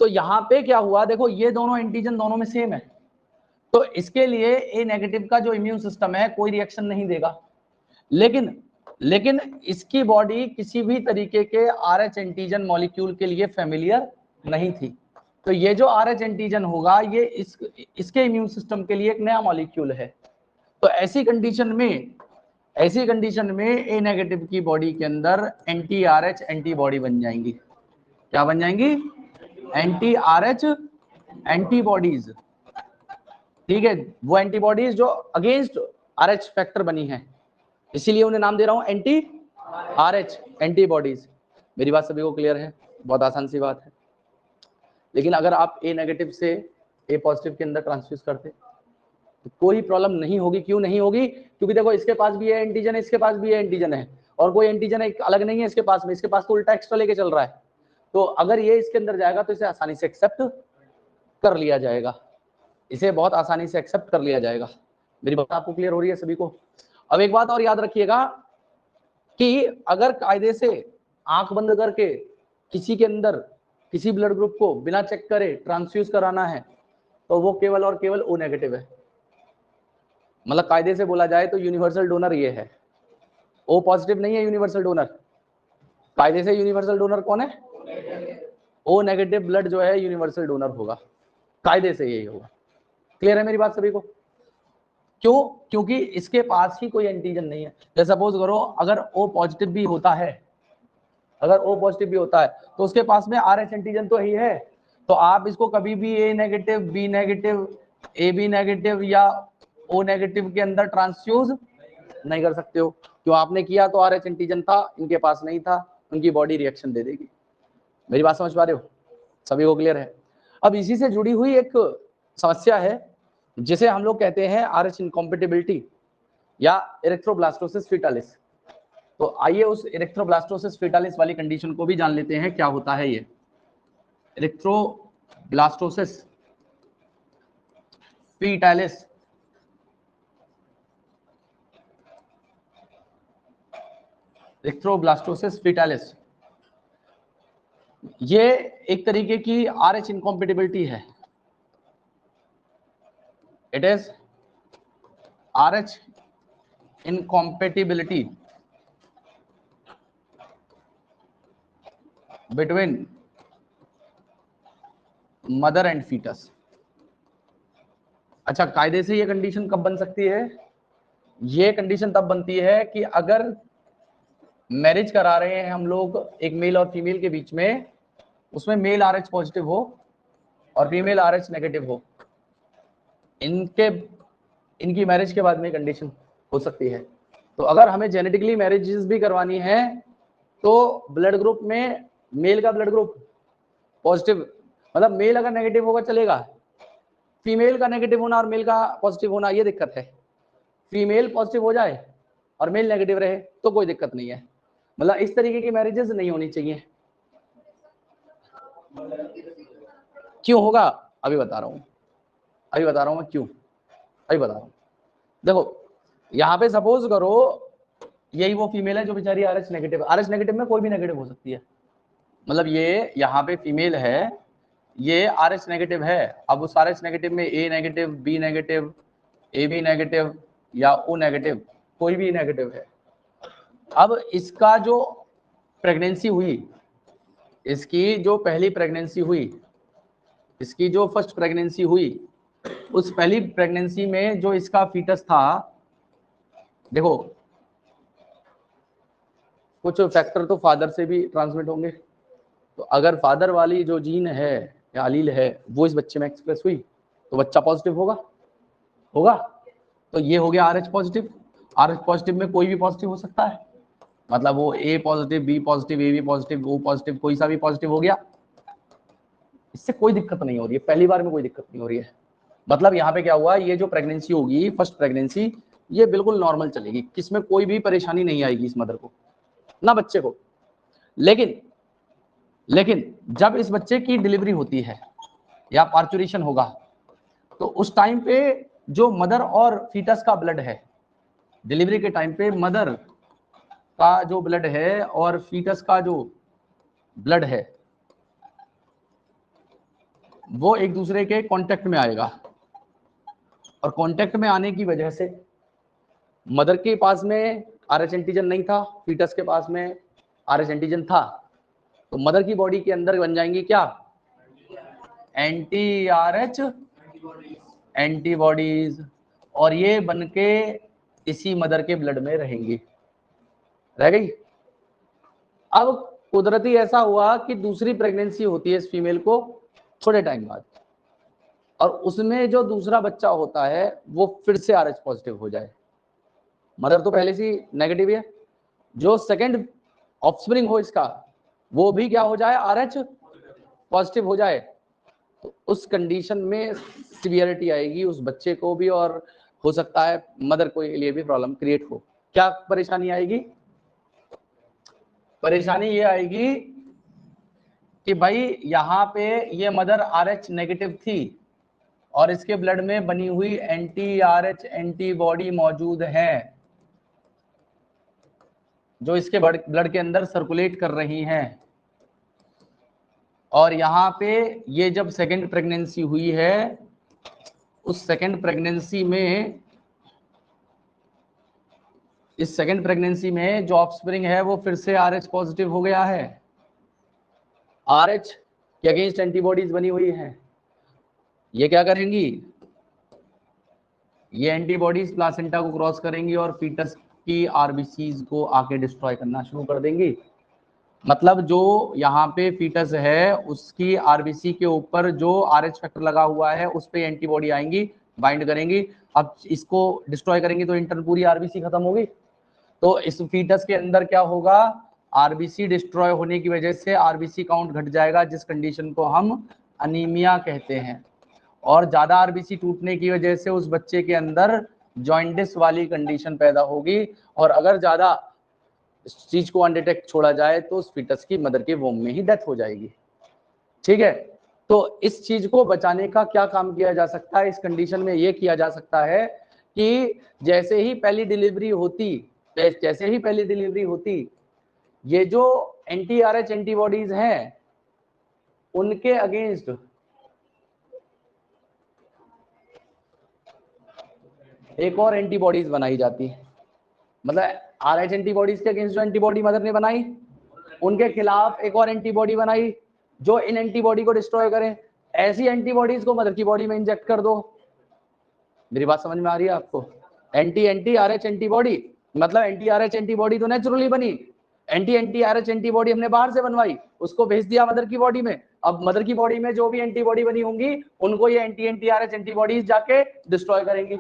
तो यहाँ पे क्या हुआ, देखो ये दोनों एंटीजन दोनों में सेम है, तो इसके लिए ए नेगेटिव का जो इम्यून सिस्टम है कोई रिएक्शन नहीं देगा। लेकिन इसकी बॉडी किसी भी तरीके के RH एंटीजन मॉलिक्यूल के लिए फेमिलियर नहीं थी, तो ये जो RH एंटीजन होगा ये इसके इम्यून सिस्टम के लिए एक नया मॉलिक्यूल है। तो ऐसी कंडीशन में ए नेगेटिव की बॉडी के अंदर एंटी RH एंटीबॉडी बन जाएंगी। क्या बन जाएंगी? Anti RH antibodies. ठीक है, वो एंटीबॉडीज जो अगेंस्ट RH फैक्टर बनी है, इसीलिए उन्हें नाम दे रहा हूं एंटी RH एंटीबॉडीज। मेरी बात सभी को क्लियर है? बहुत आसान सी बात है। लेकिन अगर आप ए नेगेटिव से ए पॉजिटिव के अंदर ट्रांसफ्यूज करते तो कोई प्रॉब्लम नहीं होगी। क्यों नहीं होगी? क्योंकि देखो इसके पास भी ए एंटीजन है, इसके पास भी ए एंटीजन है, और कोई एंटीजन एक अलग नहीं है इसके पास में, इसके पास तो उल्टा एक्स्ट्रा लेके चल रहा है। तो अगर ये इसके अंदर जाएगा तो इसे आसानी से एक्सेप्ट कर लिया जाएगा, इसे बहुत आसानी से एक्सेप्ट कर लिया जाएगा। मेरी बात आपको क्लियर हो रही है सभी को? अब एक बात और याद रखिएगा कि अगर कायदे से आंख बंद करके किसी के अंदर किसी ब्लड ग्रुप को बिना चेक करे ट्रांसफ्यूज कराना है तो वो केवल और केवल ओ नेगेटिव है। मतलब कायदे से बोला जाए तो यूनिवर्सल डोनर ये है, ओ पॉजिटिव नहीं है यूनिवर्सल डोनर। कायदे से यूनिवर्सल डोनर कौन है? ओ नेगेटिव ब्लड जो है यूनिवर्सल डोनर होगा, कायदे से यही होगा। क्लियर है मेरी बात सभी को? क्यों? क्योंकि इसके पास ही कोई एंटीजन नहीं है। जैसे सपोज करो अगर ओ पॉजिटिव भी होता है, तो उसके पास में RH एंटीजन तो ही है, तो आप इसको कभी भी A negative, B negative, A B negative या ओ नेगेटिव के अंदर ट्रांसफ्यूज नहीं कर सकते हो। क्यों? आपने किया तो RH एंटीजन था, इनके पास नहीं था, उनकी बॉडी रिएक्शन दे देगी। मेरी बात समझ पा रहे हो? सभी को क्लियर है? अब इसी से जुड़ी हुई एक समस्या है जिसे हम लोग कहते हैं RH इनकॉम्पेटिबिलिटी या इरेक्ट्रोब्लास्टोसिस फीटालिस। तो आइए उस इरेक्ट्रोब्लास्टोसिस फीटालिस वाली कंडीशन को भी जान लेते हैं, क्या होता है ये इरेक्ट्रोब्लास्टोसिस फीटालिस। इरेक्ट्रोब्लास्टोसिस फीटालिस ये एक तरीके की RH इनकॉम्पेटिबिलिटी है। It is RH incompatibility between mother and fetus। अच्छा, कायदे से ये कंडीशन कब बन सकती है? ये कंडीशन तब बनती है कि अगर मैरिज करा रहे हैं हम लोग एक मेल और फीमेल के बीच में, उसमें मेल RH पॉजिटिव हो और फीमेल RH नेगेटिव हो, इनकी मैरिज के बाद में कंडीशन हो सकती है। तो अगर हमें जेनेटिकली मैरिजेस भी करवानी है तो ब्लड ग्रुप में मेल का ब्लड ग्रुप पॉजिटिव, मतलब मेल अगर नेगेटिव होगा चलेगा, फीमेल का नेगेटिव होना और मेल का पॉजिटिव होना ये दिक्कत है। फीमेल पॉजिटिव हो जाए और मेल नेगेटिव रहे तो कोई दिक्कत नहीं है। मतलब इस तरीके की मैरिजेस नहीं होनी चाहिए। क्यों होगा? अभी बता रहा हूं मैं क्यों, अभी बता रहा हूं। देखो यहाँ पे सपोज करो यही वो फीमेल है जो बेचारी RH नेगेटिव है। RH नेगेटिव में कोई भी नेगेटिव हो सकती है, मतलब ये यहाँ पे फीमेल है, ये RH नेगेटिव है। अब उस RH नेगेटिव में A negative, B negative, AB negative या O नेगेटिव, कोई भी नेगेटिव है। अब इसका जो प्रेगनेंसी हुई, इसकी जो पहली प्रेगनेंसी हुई, इसकी जो फर्स्ट प्रेगनेंसी हुई, उस पहली प्रेगनेंसी में जो इसका फीटस था, देखो कुछ फैक्टर तो फादर से भी ट्रांसमिट होंगे, तो अगर फादर वाली जो जीन है या अलील है वो इस बच्चे में एक्सप्रेस हुई तो बच्चा पॉजिटिव होगा। तो ये हो गया RH पॉजिटिव। RH पॉजिटिव में कोई भी पॉजिटिव हो सकता है, मतलब वो A positive, B positive, AB positive, O positive, कोई सा भी पॉजिटिव हो गया, इससे कोई दिक्कत नहीं हो रही है, पहली बार में कोई दिक्कत नहीं हो रही है। मतलब यहाँ पे क्या हुआ, ये जो प्रेगनेंसी होगी फर्स्ट प्रेगनेंसी, ये बिल्कुल नॉर्मल चलेगी, किसमें कोई भी परेशानी नहीं आएगी इस मदर को ना बच्चे को। लेकिन जब इस बच्चे की डिलीवरी होती है या पार्चुरेशन होगा तो उस टाइम पे जो मदर और फीटस का ब्लड है, डिलीवरी के टाइम पे मदर का जो ब्लड है और फीटस का जो ब्लड है वो एक दूसरे के कांटेक्ट में आएगा, और कांटेक्ट में आने की वजह से मदर के पास में आरएच एंटीजन नहीं था, फीटस के पास में आरएच एंटीजन था, तो मदर की बॉडी के अंदर बन जाएंगी क्या, एंटी आरएच एंटीबॉडीज, और ये बनके इसी मदर के ब्लड में रहेंगी, रह गई। अब कुदरती ऐसा हुआ कि दूसरी प्रेगनेंसी होती है इस फीमेल को थोड़े टाइम बाद, और उसमें जो दूसरा बच्चा होता है वो फिर से आरएच पॉजिटिव हो जाए, मदर तो पहले से नेगेटिव है, जो सेकंड ऑफस्प्रिंग हो इसका वो भी क्या हो जाए, आरएच पॉजिटिव हो जाए, तो उस कंडीशन में सिवियरिटी आएगी उस बच्चे को भी, और हो सकता है मदर को लिए भी प्रॉब्लम क्रिएट हो। क्या परेशानी आएगी, परेशानी ये आएगी कि भाई यहाँ पे ये मदर आरएच नेगेटिव थी और इसके ब्लड में बनी हुई एंटी आरएच एंटीबॉडी मौजूद है जो इसके ब्लड के अंदर सर्कुलेट कर रही हैं, और यहाँ पे ये जब सेकंड प्रेगनेंसी हुई है उस सेकंड प्रेगनेंसी में, इस सेकंड प्रेगनेंसी में जो ऑफस्प्रिंग है वो फिर से आरएच पॉजिटिव हो गया है, आरएच के अगेंस्ट एंटीबॉडीज बनी हुई हैं, ये क्या करेंगी, ये एंटीबॉडीज प्लासेंटा को क्रॉस करेंगी और फीटस की आरबीसीज को आके डिस्ट्रॉय करना शुरू कर देंगी। मतलब जो यहाँ पे फीटस है उसकी आरबीसी के ऊपर जो आरएच फैक्टर लगा हुआ है उस पे एंटीबॉडी आएंगी, बाइंड करेंगी, अब इसको डिस्ट्रॉय करेंगी तो इंटरन पूरी आरबीसी खत्म होगी। तो इस फीटस के अंदर क्या होगा, आरबीसी डिस्ट्रॉय होने की वजह से आरबीसी काउंट घट जाएगा, जिस कंडीशन को हम अनीमिया कहते हैं, और ज्यादा आरबीसी टूटने की वजह से उस बच्चे के अंदर जॉइंटिस वाली कंडीशन पैदा होगी, और अगर ज्यादा इस चीज को अनडिटेक्ट छोड़ा जाए तो उस फीटस की मदर के वोम में ही डेथ हो जाएगी। ठीक है, तो इस चीज को बचाने का क्या काम किया जा सकता है, इस कंडीशन में ये किया जा सकता है कि जैसे ही पहली डिलीवरी होती ये जो एंटी आरएच एंटीबॉडीज हैं उनके अगेंस्ट एक और एंटीबॉडीज बनाई जाती है, मतलब आरएच एंटीबॉडीज के अगेंस्ट जो एंटीबॉडी मदर ने बनाई उनके खिलाफ एक और एंटीबॉडी बनाई जो इन एंटीबॉडी को डिस्ट्रॉय करें। ऐसी एंटीबॉडीज को मदर की बॉडी में इंजेक्ट कर दो। मेरी बात समझ में आ रही है आपको? एंटी आरएच एंटीबॉडी मतलब एंटी आरएच एंटीबॉडी तो नेचुरली बनी, एंटी आरएच एंटीबॉडी हमने बाहर से बनवाई, उसको भेज दिया मदर की बॉडी में। अब मदर की बॉडी में जो भी एंटीबॉडी बनी होंगी उनको ये एंटी आरएच एंटीबॉडीज जाके डिस्ट्रॉय करेंगी।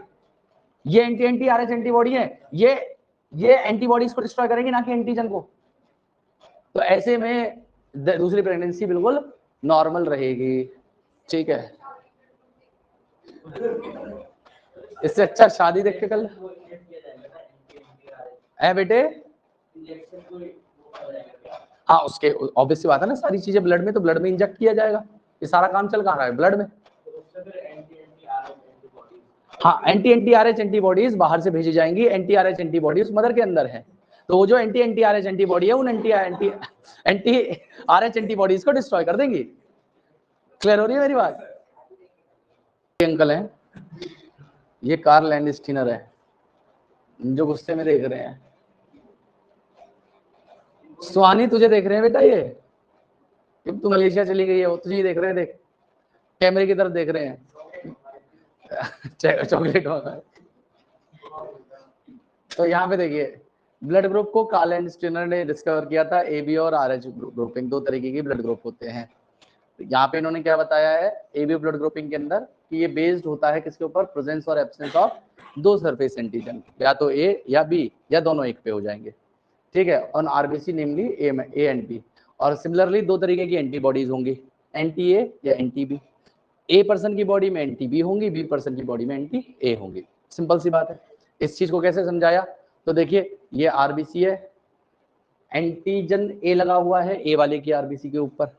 ये एंटी आरएच एंटीबॉडी है, ये एंटीबॉडीज को डिस्ट्रॉय करेंगे ना कि एंटीजन को। तो ऐसे में दूसरी प्रेगनेंसी बिल्कुल नॉर्मल रहेगी। ठीक है, इससे अच्छा शादी देख के कल है बेटे। हाँ, उसके ऑब्वियस सी बात है ना, सारी चीजें ब्लड में, तो ब्लड में इंजेक्ट किया जाएगा, ये सारा काम चल कहाँ रहा है, ब्लड में। हाँ, एंटी आरएच एंटीबॉडीज बाहर से भेजी जाएंगी, एंटी आरएच एंटीबॉडीज मदर के अंदर है, तो वो जो एंटी आरएच एंटीबॉडी है उन एंटी आरएच एंटीबॉडीज को डिस्ट्रॉय कर देंगी। क्लियर हो रही है मेरी बात? ये अंकल है, ये कार्ल लैंडस्टीनर है जो गुस्से में देख रहे हैं। सुहानी तुझे देख रहे हैं बेटा, ये तू मलेशिया चली गई है वो तुझे देख रहे हैं, देख कैमरे की तरफ देख रहे हैं। चॉकलेट वाला। तो यहाँ पे देखिए ब्लड ग्रुप को कार्ल लैंडस्टीनर ने डिस्कवर किया था, एबी और आरएच ग्रुपिंग, दो तरीके की ब्लड ग्रुप होते हैं। यहाँ पे इन्होंने क्या बताया है, एबी ब्लड ग्रुपिंग के अंदर कि ये बेस्ड होता है किसके ऊपर, प्रेजेंस और एब्सेंस ऑफ दो सरफेस एंटीजन, या तो ए या बी या दोनों एक पे हो जाएंगे। ठीक है, on RBC namely A and B. और सिमिलरली दो तरीके की एंटीबॉडीज होंगी, एंटी ए या एंटी बी। ए पर्सन की बॉडी में एंटी बी होंगी, बी पर्सन की बॉडी में एंटी ए होंगी। सिंपल सी बात है। इस चीज को कैसे समझाया, तो देखिए ये आरबीसी है, एंटीजन ए लगा हुआ है ए वाले की आरबीसी के ऊपर,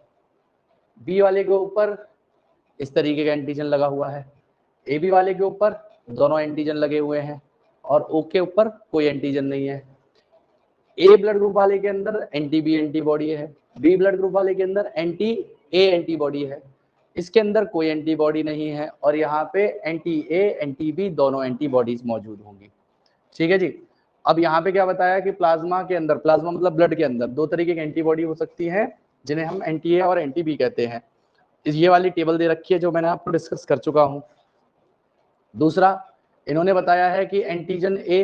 बी वाले के ऊपर इस तरीके का एंटीजन लगा हुआ है, ए बी वाले के ऊपर दोनों एंटीजन लगे हुए हैं, और ओ के ऊपर कोई एंटीजन नहीं है। ए ब्लड ग्रुप वाले के अंदर एंटी बी एंटीबॉडी है, बी ब्लड ग्रुप वाले के अंदर एंटी ए एंटीबॉडी है, इसके अंदर कोई एंटीबॉडी नहीं है, और यहाँ पे एंटी ए एंटी बी दोनों एंटीबॉडीज मौजूद होंगी। ठीक है जी। अब यहाँ पे क्या बताया कि प्लाज्मा के अंदर, प्लाज्मा मतलब ब्लड के अंदर, दो तरीके की एंटीबॉडी हो सकती है जिन्हें हम एंटी ए और एंटी बी कहते हैं। ये वाली टेबल दे रखी है जो मैंने आपको डिस्कस कर चुका हूँ। दूसरा इन्होंने बताया है कि एंटीजन ए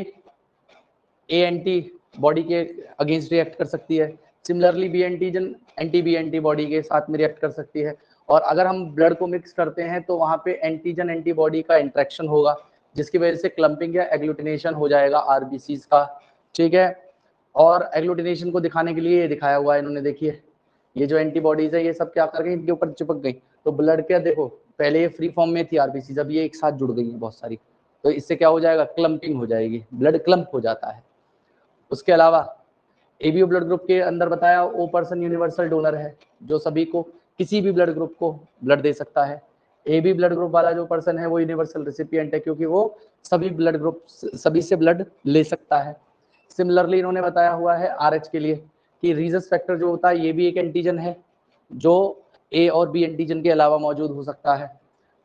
एंटी बॉडी के अगेंस्ट रिएक्ट कर सकती है, similarly B antigen anti B antibody के साथ में रिएक्ट कर सकती है, और अगर हम ब्लड को मिक्स करते हैं तो वहाँ पे एंटीजन एंटीबॉडी का इंटरेक्शन होगा जिसकी वजह से क्लम्पिंग या एग्लूटिनेशन हो जाएगा आरबीसीज का। ठीक है, और एग्लूटिनेशन को दिखाने के लिए ये दिखाया हुआ है इन्होंने, देखिए ये जो एंटीबॉडीज है ये सब क्या कर गई, इनके ऊपर चिपक गई, तो ब्लड क्या देखो पहले ये फ्री फॉर्म में थी आरबीसी, जब ये एक साथ जुड़ गई है बहुत सारी, तो इससे क्या हो जाएगा, क्लम्पिंग हो जाएगी, ब्लड क्लम्प हो जाता है। उसके अलावा एबीओ ब्लड ग्रुप के अंदर बताया ओ पर्सन यूनिवर्सल डोनर है, जो सभी को किसी भी ब्लड ग्रुप को ब्लड दे सकता है। एबी ब्लड ग्रुप वाला जो पर्सन है वो यूनिवर्सल रेसिपिएंट है क्योंकि वो सभी ब्लड ग्रुप सभी से ब्लड ले सकता है। सिमिलरली इन्होंने बताया हुआ है आरएच के लिए कि रीजस फैक्टर जो होता है ये भी एक एंटीजन है जो ए और बी एंटीजन के अलावा मौजूद हो सकता है।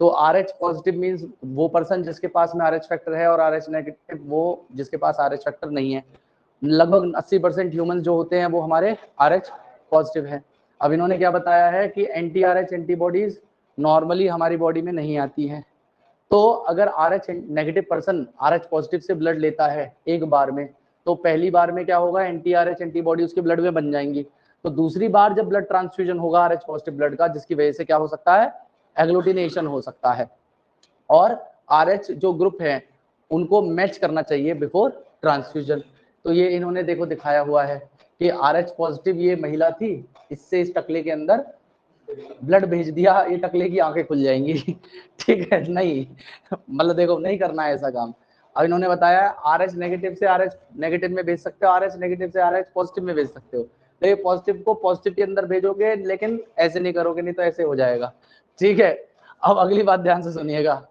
तो RH पॉजिटिव मींस वो पर्सन जिसके पास में RH फैक्टर है, और RH नेगेटिव वो जिसके पास RH फैक्टर नहीं है। लगभग 80% ह्यूमन जो होते हैं वो हमारे RH पॉजिटिव है। अब इन्होंने क्या बताया है कि एंटी RH एंटीबॉडीज नॉर्मली हमारी बॉडी में नहीं आती हैं, तो अगर RH negative person RH positive से ब्लड लेता है एक बार में, तो पहली बार में क्या होगा, एंटी RH एंटीबॉडी उसके ब्लड में बन जाएंगी, तो दूसरी बार जब ब्लड ट्रांसफ्यूजन होगा RH पॉजिटिव ब्लड का, जिसकी वजह से क्या हो सकता है, एग्लूटिनेशन हो सकता है, और RH जो ग्रुप है उनको मैच करना चाहिए बिफोर ट्रांसफ्यूजन। तो ये इन्होंने देखो दिखाया हुआ है कि RH पॉजिटिव ये महिला थी, इससे इस टकले के अंदर ब्लड भेज दिया, ये टकले की आंखें खुल जाएंगी। ठीक है, नहीं मतलब देखो नहीं करना है ऐसा काम। अब इन्होंने बताया RH नेगेटिव से RH नेगेटिव में भेज सकते हो, RH नेगेटिव से RH पॉजिटिव में भेज सकते हो, तो ये पॉजिटिव को पॉजिटिव के अंदर भेजोगे, लेकिन ऐसे नहीं करोगे, नहीं तो ऐसे हो जाएगा। ठीक है, अब अगली बात ध्यान से सुनिएगा,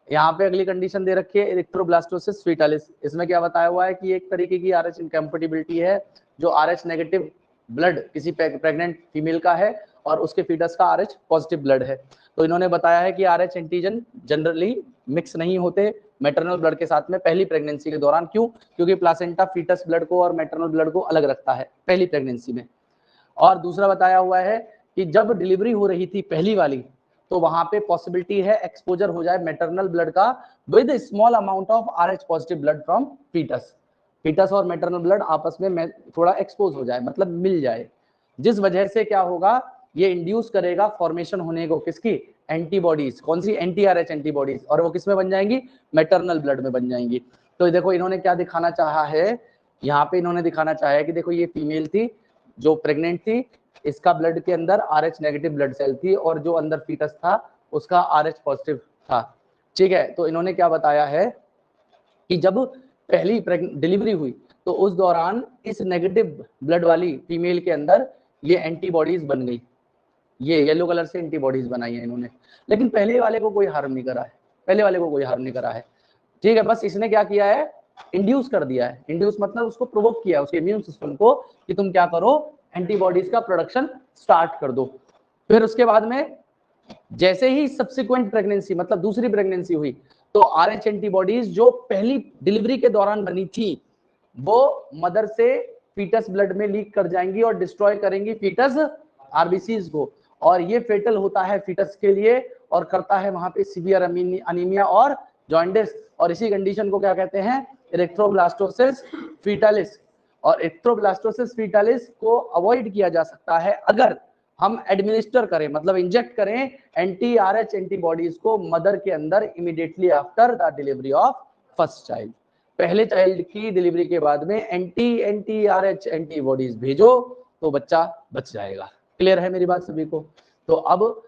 यहाँ पे अगली कंडीशन दे रखी है इरिथ्रोब्लास्टोसिस फीटालिस। इसमें क्या बताया हुआ है कि एक तरीके की RH इनकम्पेटिबिलिटी है, जो RH नेगेटिव ब्लड किसी प्रेग्नेंट फीमेल का है और उसके फीटस का RH पॉजिटिव ब्लड है। तो इन्होंने बताया है कि RH एंटीजन जनरली मिक्स नहीं होते मैटरनल ब्लड के साथ में पहली प्रेगनेंसी के दौरान। क्यों? क्योंकि प्लासेंटा फीटस ब्लड को और मैटरनल ब्लड को अलग रखता है पहली प्रेगनेंसी में। और दूसरा बताया हुआ है कि जब डिलीवरी हो रही थी पहली वाली, तो वहां पे पॉसिबिलिटी है एक्सपोजर हो जाए मैटरनल ब्लड का with small amount of RH positive blood from foetus. Foetus और मैटरनल ब्लड आपस में थोड़ा एक्सपोज हो जाए, मतलब मिल जाए, जिस वजह से क्या होगा, ये इंड्यूस करेगा फॉर्मेशन होने को किसकी, एंटीबॉडीज। कौन सी, एंटी RH एंटीबॉडीज, और वो किस में बन जाएंगी, मैटरनल ब्लड में बन जाएंगी। तो देखो इन्होंने क्या दिखाना चाहा है, यहाँ पे इन्होंने दिखाना चाहा है कि देखो ये फीमेल थी जो प्रेग्नेंट थी, इसका ब्लड के अंदर RH नेगेटिव ब्लड सेल थी, और जो अंदर फीटस था उसका RH पॉजिटिव था। ठीक है, तो इन्होंने क्या बताया है कि जब पहली डिलीवरी हुई तो उस दौरान इस नेगेटिव ब्लड वाली फीमेल के अंदर ये एंटीबॉडीज बन गई, ये येलो कलर से एंटीबॉडीज बनाई है इन्होंने, लेकिन पहले वाले को कोई हार्म नहीं करा है, पहले वाले को कोई हार्म नहीं करा है। ठीक है, बस इसने क्या किया है, इंड्यूस कर दिया है। इंड्यूस मतलब उसको प्रोवोक किया उसके इम्यून सिस्टम को कि तुम क्या करो, एंटीबॉडीज का प्रोडक्शन स्टार्ट कर दो। फिर उसके बाद में जैसे ही सब्सिक्वेंट प्रेगनेंसी मतलब दूसरी प्रेगनेंसी हुई, तो RH एंटीबॉडीज जो पहली डिलीवरी के दौरान बनी थी वो मदर से फीटस ब्लड में लीक कर जाएंगी और डिस्ट्रॉय करेंगी फीटस आरबीसीज को, और ये फेटल होता है फीटस के लिए और करता है वहां पे सीवियर अनीमिया और जॉन्डिस, और इसी कंडीशन को क्या कहते हैं, इरिथ्रोब्लास्टोसिस फीटालिस। और इरिथ्रोब्लास्टोसिस फीटालिस को अवॉइड किया जा सकता है अगर हम एडमिनिस्टर करें, मतलब इंजेक्ट करें एंटी RH एंटीबॉडीज को मदर के अंदर immediately after the delivery of first child. पहले चाइल्ड की डिलीवरी के बाद में एंटी RH एंटीबॉडीज भेजो तो बच्चा बच जाएगा। क्लियर है मेरी बात सभी को? तो अब